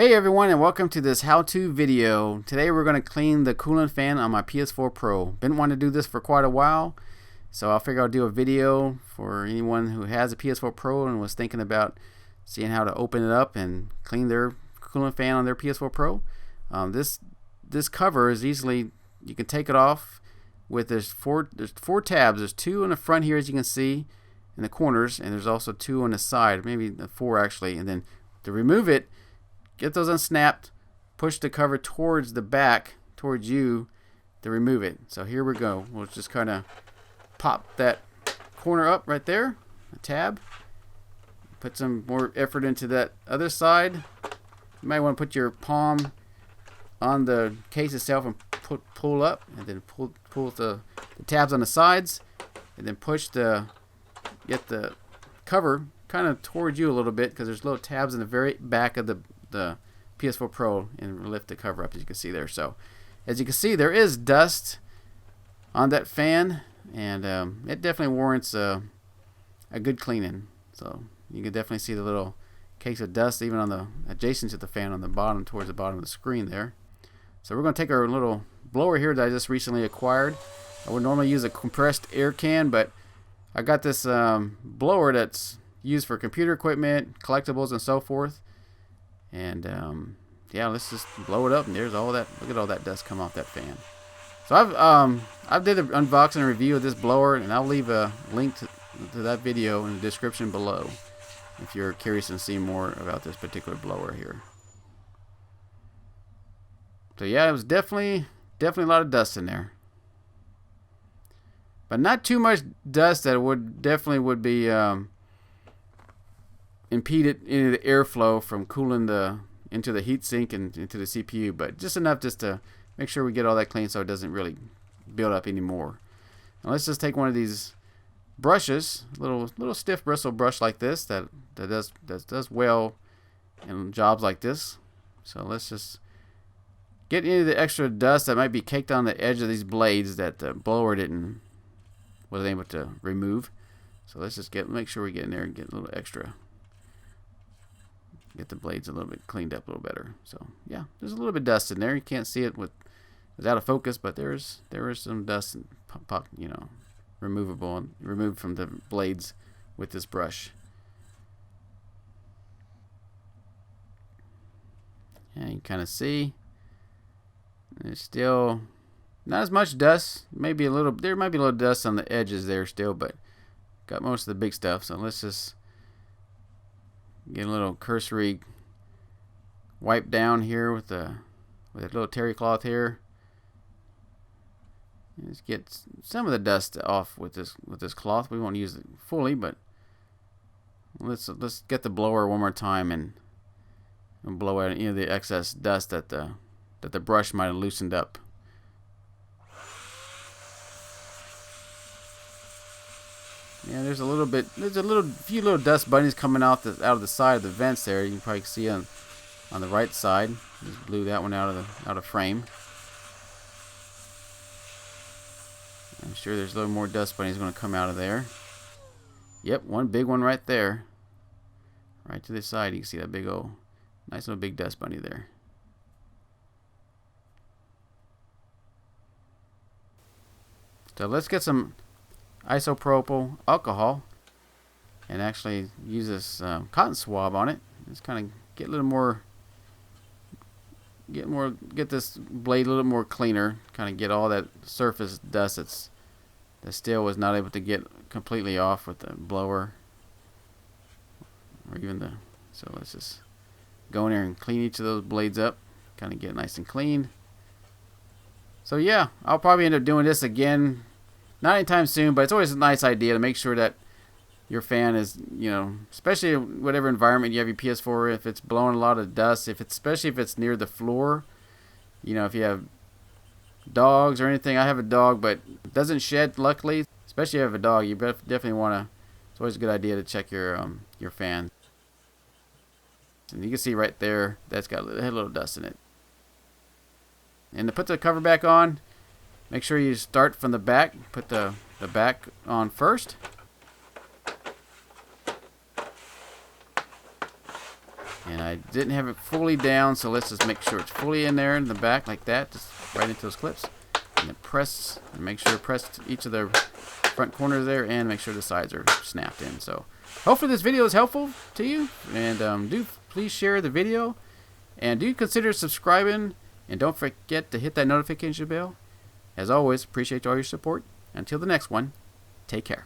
Hey everyone, and welcome to this how-to video. Today we're going to clean the coolant fan on my PS4 Pro. Been wanting to do this for quite a while, so I figured I'll do a video for anyone who has a PS4 Pro and was thinking about seeing how to open it up and clean their coolant fan on their PS4 Pro. This cover is easily, you can take it off with there's four tabs. There's two in the front here, as you can see, in the corners, and there's also two on the side, maybe four actually. And then to remove it, get those unsnapped, push the cover towards the back, towards you, to remove it. So here we go. We'll just kind of pop that corner up right there, a tab. Put some more effort into that other side. You might want to put your palm on the case itself and pull up, and then pull the tabs on the sides, and then push get the cover kind of towards you a little bit, because there's little tabs in the very back of the PS4 Pro, and lift the cover up, as you can see there. So as you can see, there is dust on that fan, and it definitely warrants a good cleaning. So you can definitely see the little cakes of dust even on the adjacent to the fan on the bottom, towards the bottom of the screen there. So we're going to take our little blower here that I just recently acquired. I would normally use a compressed air can, but I got this blower that's used for computer equipment, collectibles, and so forth. And yeah, let's just blow it up, and there's all that. Look at all that dust come off that fan. So I've did an unboxing and review of this blower, and I'll leave a link to that video in the description below if you're curious to see more about this particular blower here. So yeah, it was definitely a lot of dust in there, but not too much dust that would be impeded into the airflow from cooling into the heatsink and into the CPU, but just enough just to make sure we get all that clean so it doesn't really build up anymore. Now let's just take one of these brushes, little stiff bristle brush like this that does well in jobs like this. So let's just get into the extra dust that might be caked on the edge of these blades that the blower wasn't able to remove. So let's just make sure we get in there and get a little extra. Get the blades a little bit cleaned up a little better. So yeah, there's a little bit of dust in there. You can't see it it's out of focus, but there is some dust and removed from the blades with this brush. And you can kind of see there's still not as much dust. Maybe there might be a little dust on the edges there still, but got most of the big stuff. So let's just get a little cursory wipe down here with a little terry cloth here. And just get some of the dust off with this cloth. We won't use it fully, but let's get the blower one more time and blow out any of the excess dust that the brush might have loosened up. Yeah, there's a few little dust bunnies coming out of the side of the vents there. You can probably see on the right side. Just blew that one out of frame. I'm sure there's a little more dust bunnies going to come out of there. Yep, one big one right there. Right to the side, you can see that nice little big dust bunny there. So let's get some isopropyl alcohol and actually use this cotton swab on it. Just kind of get this blade a little more cleaner, kind of get all that surface dust that still was not able to get completely off with the blower, or even so let's just go in there and clean each of those blades up, kind of get nice and clean. So yeah, I'll probably end up doing this again, not anytime soon, but it's always a nice idea to make sure that your fan is, especially whatever environment you have your PS4, if it's blowing a lot of dust, especially if it's near the floor, if you have dogs or anything. I have a dog, but it doesn't shed, luckily. Especially if you have a dog, you definitely want to, it's always a good idea to check your fan. And you can see right there, that's got a little dust in it. And to put the cover back on, make sure you start from the back. Put the back on first. And I didn't have it fully down, so let's just make sure it's fully in there in the back like that, just right into those clips. And then press, and make sure to press each of the front corners there, and make sure the sides are snapped in. So hopefully this video is helpful to you, and do please share the video, and do consider subscribing, and don't forget to hit that notification bell. As always, appreciate all your support. Until the next one, take care.